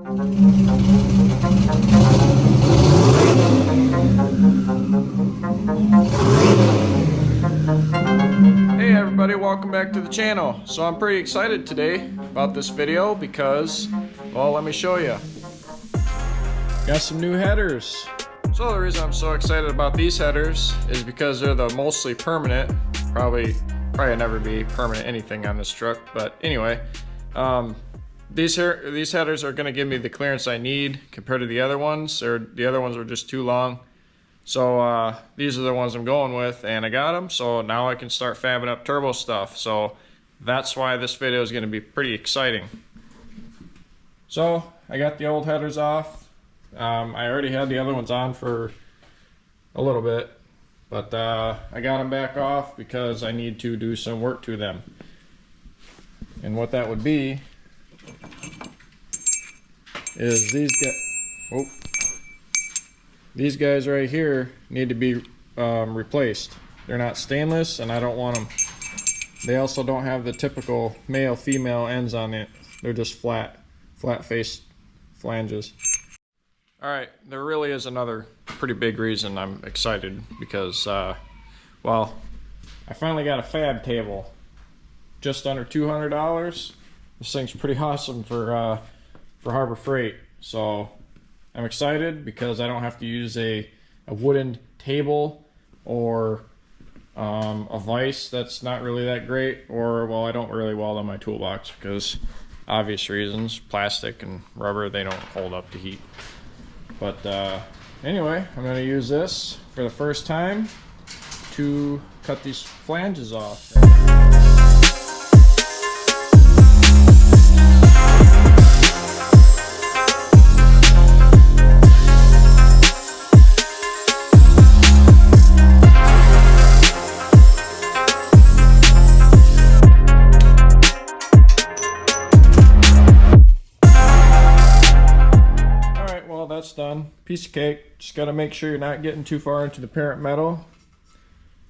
Hey everybody, welcome back to the channel. So I'm pretty excited today about this video because, well, let me show you. Got some new headers. So the reason I'm so excited about these headers is because they're the mostly permanent. Probably never be permanent anything on this truck, but anyway, these headers are going to give me the clearance I need compared to the other ones. The other ones were just too long. So these are the ones I'm going with, and I got them, so now I can start fabbing up turbo stuff. So that's why this video is going to be pretty exciting. So I got the old headers off. I already had the other ones on for a little bit, but I got them back off because I need to do some work to them. And what that would be is these guys right here need to be replaced. They're not stainless and I don't want them. They also don't have the typical male-female ends on it. They're just flat-faced flanges. Alright, there really is another pretty big reason I'm excited because, well, I finally got a fab table. Just under $200. This thing's pretty awesome for Harbor Freight. So I'm excited because I don't have to use a wooden table or a vise that's not really that great, or, well, I don't really weld on my toolbox because obvious reasons, plastic and rubber, they don't hold up to heat. But anyway, I'm going to use this for the first time to cut these flanges off. That's done. Piece of cake. Just got to make sure you're not getting too far into the parent metal.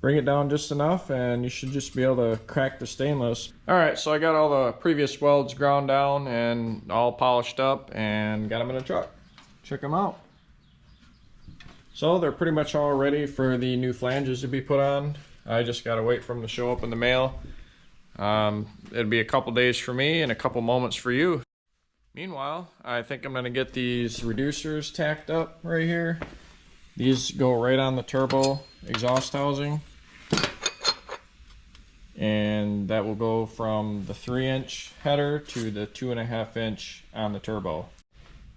Bring it down just enough and you should just be able to crack the stainless. Alright, so I got all the previous welds ground down and all polished up and got them in the truck. Check them out. So they're pretty much all ready for the new flanges to be put on. I just got to wait for them to show up in the mail. It'll be a couple days for me and a couple moments for you. Meanwhile, I think I'm going to get these reducers tacked up right here. These go right on the turbo exhaust housing. And that will go from the 3-inch header to the 2.5-inch on the turbo.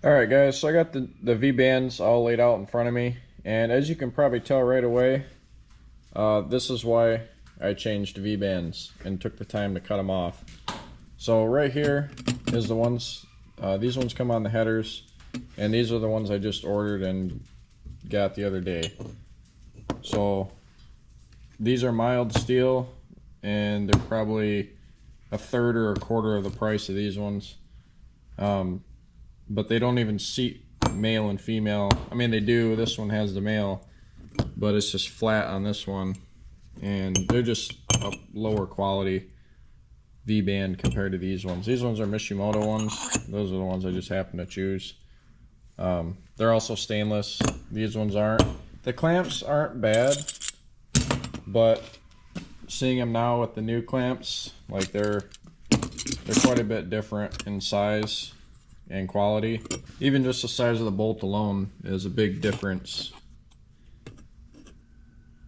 Alright guys, so I got the V-bands all laid out in front of me. And as you can probably tell right away, this is why I changed V-bands and took the time to cut them off. So right here is the ones... these ones come on the headers, and these are the ones I just ordered and got the other day. So these are mild steel, and they're probably a third or a quarter of the price of these ones. But they don't even seat male and female. I mean, they do. This one has the male, but it's just flat on this one, and they're just a lower quality V-band compared to these ones. These ones are Mishimoto ones. Those are the ones I just happen to choose. They're also stainless. These ones aren't. The clamps aren't bad, but seeing them now with the new clamps, like they're quite a bit different in size and quality. Even just the size of the bolt alone is a big difference.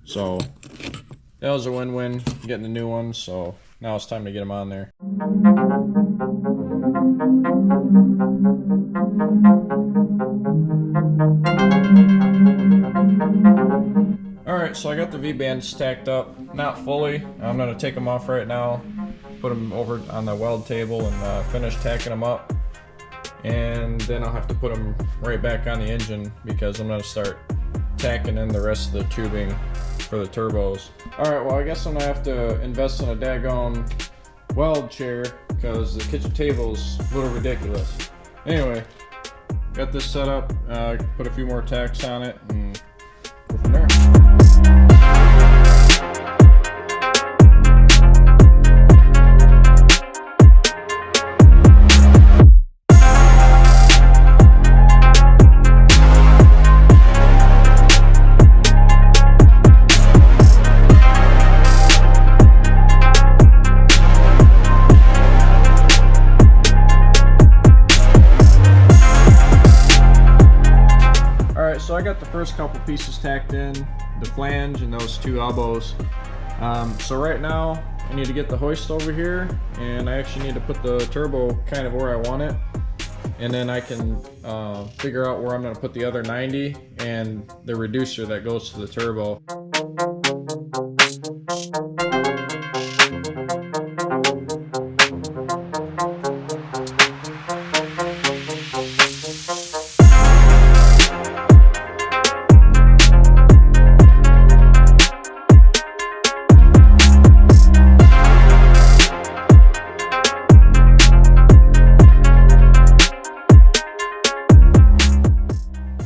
So that was a win-win getting the new ones. So now it's time to get them on there. Alright, so I got the V-bands stacked up, not fully. I'm going to take them off right now, put them over on the weld table and finish tacking them up. And then I'll have to put them right back on the engine because I'm going to start tacking in the rest of the tubing for the turbos. Alright, well I guess I'm gonna have to invest in a daggone weld chair because the kitchen table's a little ridiculous. Anyway, got this set up, put a few more tacks on it and go from there. I got the first couple pieces tacked in, the flange and those two elbows. So right now I need to get the hoist over here, and I actually need to put the turbo kind of where I want it, and then I can figure out where I'm going to put the other 90 and the reducer that goes to the turbo.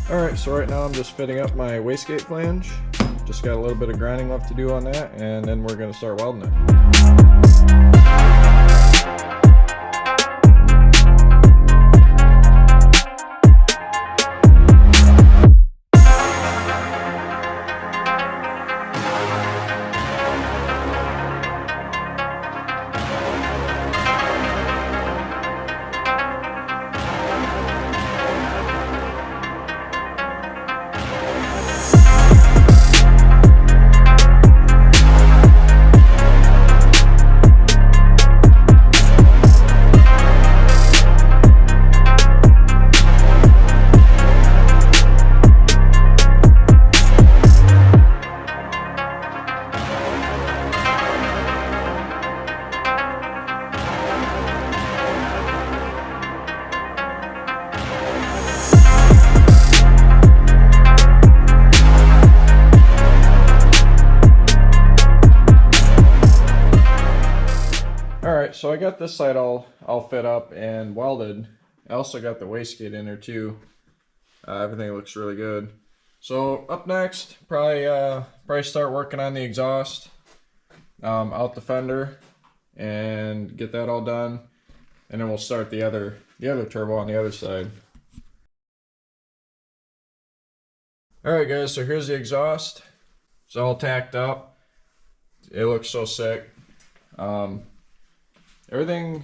Alright, so right now I'm just fitting up my wastegate flange. Just got a little bit of grinding left to do on that, and then we're going to start welding it. Alright, so I got this side all fit up and welded. I also got the wastegate in there too. Everything looks really good. So up next, probably start working on the exhaust, out the fender, and get that all done. And then we'll start the other turbo on the other side. Alright guys, so here's the exhaust. It's all tacked up. It looks so sick. Everything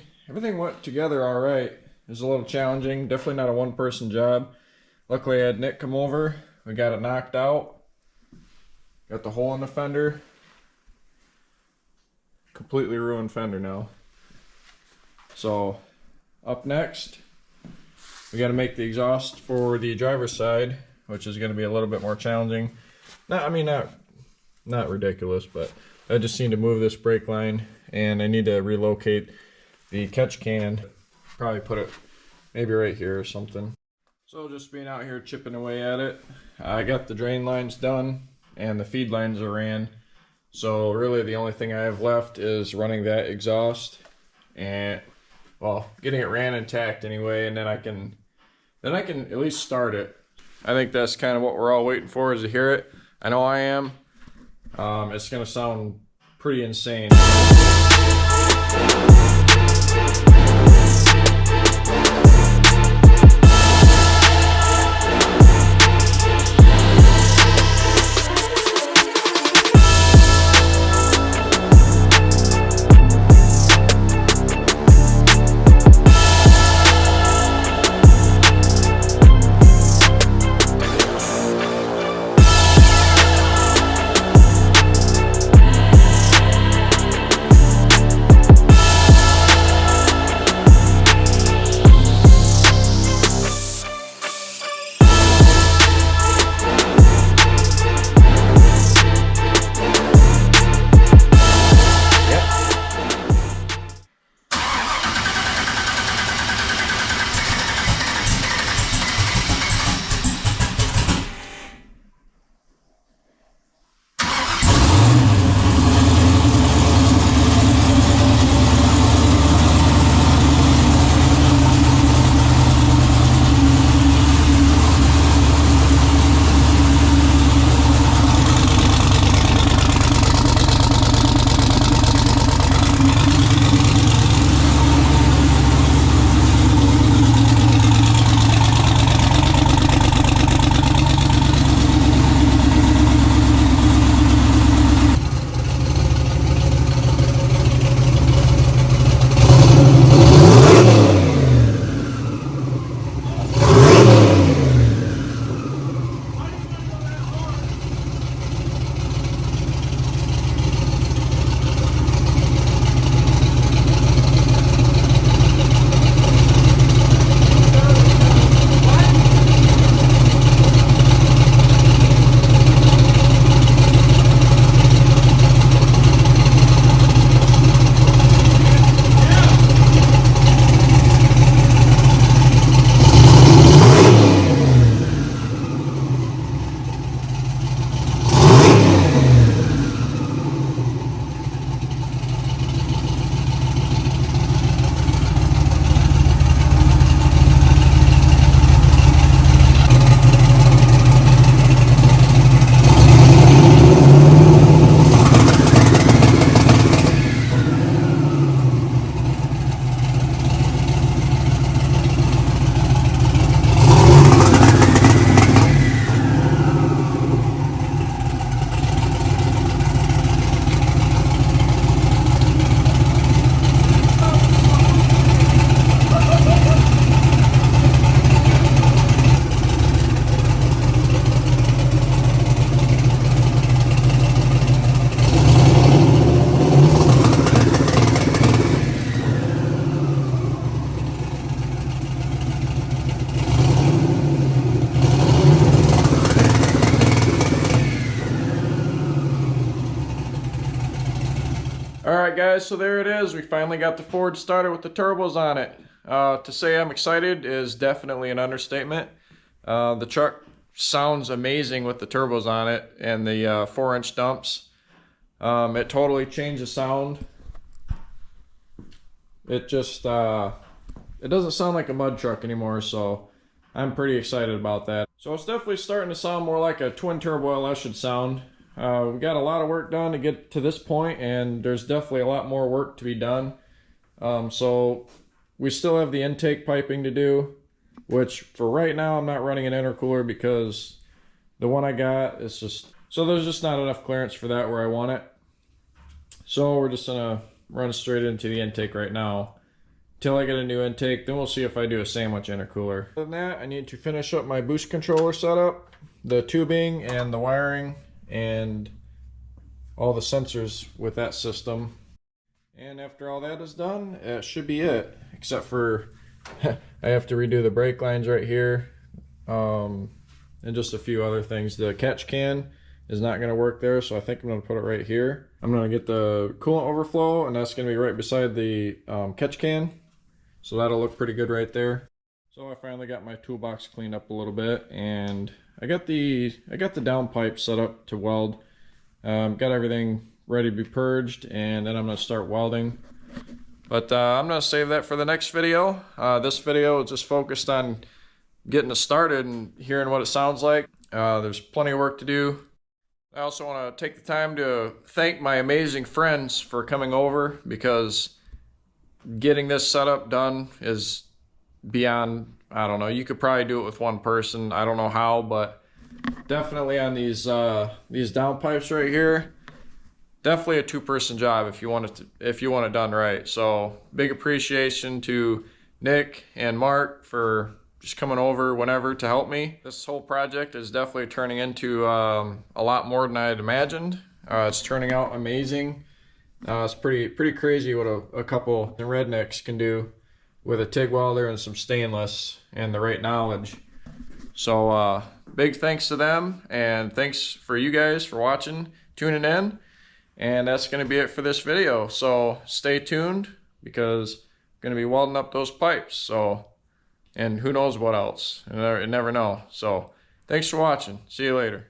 went together all right. It was a little challenging, definitely not a one-person job. Luckily I had Nick come over, we got it knocked out. Got the hole in the fender. Completely ruined fender now. So up next, we got to make the exhaust for the driver's side, which is going to be a little bit more challenging. Not ridiculous, but I just need to move this brake line, and I need to relocate the catch can. Probably put it maybe right here or something. So just being out here chipping away at it. I got the drain lines done and the feed lines are ran. So really the only thing I have left is running that exhaust and, well, getting it ran and tacked anyway, and then I can at least start it. I think that's kind of what we're all waiting for, is to hear it. I know I am. It's gonna sound pretty insane. Alright guys, so there it is. We finally got the Ford started with the turbos on it. To say I'm excited is definitely an understatement. The truck sounds amazing with the turbos on it and the 4-inch dumps. It totally changed the sound. It just, it doesn't sound like a mud truck anymore, so I'm pretty excited about that. So it's definitely starting to sound more like a twin turbo LS should sound. We got a lot of work done to get to this point, and there's definitely a lot more work to be done. So we still have the intake piping to do, which for right now I'm not running an intercooler because the one I got is just, so there's just not enough clearance for that where I want it. So we're just gonna run straight into the intake right now till I get a new intake. Then we'll see if I do a sandwich intercooler. Other than that, I need to finish up my boost controller setup, the tubing and the wiring and all the sensors with that system. And after all that is done, it should be it, except for I have to redo the brake lines right here, and just a few other things. The catch can is not going to work there, so I think I'm going to put it right here. I'm going to get the coolant overflow, and that's going to be right beside the catch can, so that'll look pretty good right there. So I finally got my toolbox cleaned up a little bit, and I got the downpipe set up to weld. Got everything ready to be purged, and then I'm going to start welding. But I'm going to save that for the next video. This video is just focused on getting it started and hearing what it sounds like. There's plenty of work to do. I also want to take the time to thank my amazing friends for coming over, because getting this setup done is beyond, I don't know, you could probably do it with one person. I don't know how, but definitely on these downpipes right here, definitely a two-person job if you want it done right. So big appreciation to Nick and Mark for just coming over whenever to help me. This whole project is definitely turning into a lot more than I had imagined. It's turning out amazing. It's pretty crazy what a couple of rednecks can do with a TIG welder and some stainless and the right knowledge. So big thanks to them, and thanks for you guys for watching, tuning in. And that's going to be it for this video. So stay tuned, because I'm going to be welding up those pipes. So, and who knows what else. You never know. So thanks for watching. See you later.